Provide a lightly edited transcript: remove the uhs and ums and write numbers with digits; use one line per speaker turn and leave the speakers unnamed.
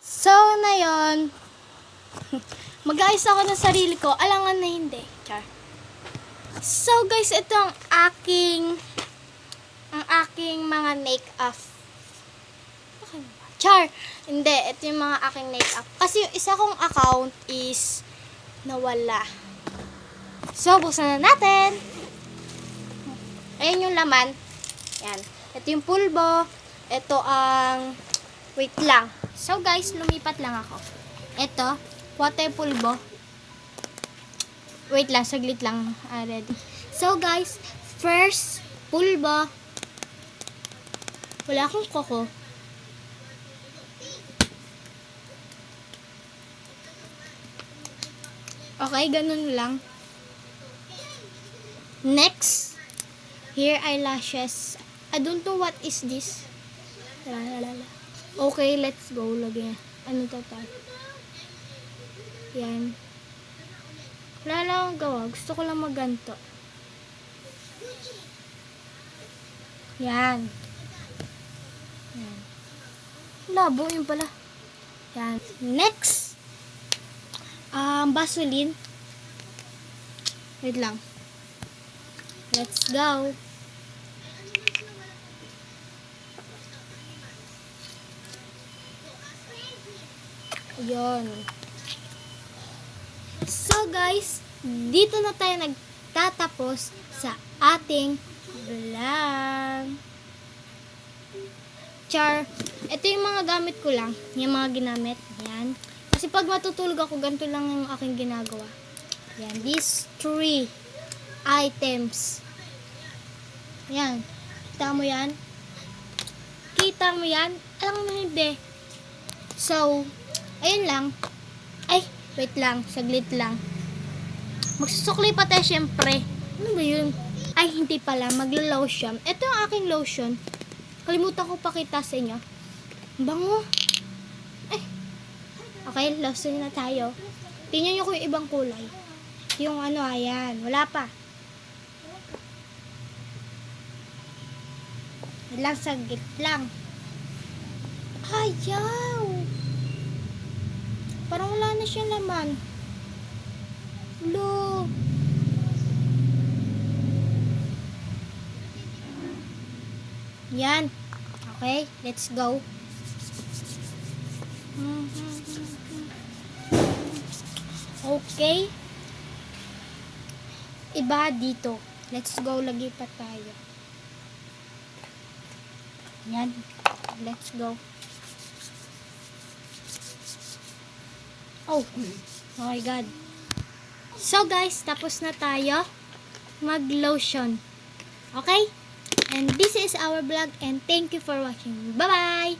So, na yun. Mag-ayos ako ng sarili ko. Alangan na hindi. Char. So, guys, ito ang aking mga make-up. Char. Hindi. Ito yung mga aking make-up. Kasi yung isa kong account is nawala. So, buksan na natin. Ayan yung laman. Yan. Ito yung pulbo. Ito ang... Wait lang. So, guys, lumipat lang ako. Ito. Water pulbo. Wait lang. Saglit lang. Ready. So, guys, first, pulbo. Wala akong koko. Okay, ganun lang. Next, hair eyelashes. I don't know what is this. Okay, let's go. Lagyan. Ano to tayo? Yan. Wala lang akong gawa. Gusto ko lang magganto. Yan. Yan. Labo yun pala. Yan. Next, Vaseline. Wait lang. Let's go. Yun. So, guys, dito na tayo nagtatapos sa ating vlog. Char. Ito yung mga gamit ko lang. Yung mga ginamit. Yan. Kasi pag matutulog ako, ganito lang yung aking ginagawa. Yan. These 3 items. Yan. Kita mo yan? Kita mo yan? Alam mo hindi. So, ayun lang. Ay, wait lang. Saglit lang. Magsusukli pa tayo syempre. Ano ba yun? Ay, hindi pala. Maglo-lotion. Ito yung aking lotion. Kalimutan ko pakita sa inyo. Bango. Ay. Okay, lotion na tayo. Tingnan nyo ko yung ibang kulay. Yung ano, ayan. Wala pa. Lang, saglit lang. Ayaw. Parang wala na siyang laman. Lo. Yan. Okay, let's go. Okay. Iba dito. Let's go, lagi pa tayo. Yan. Let's go. Oh my God. So, guys, tapos na tayo mag-lotion. Okay? And this is our vlog and thank you for watching. Bye-bye!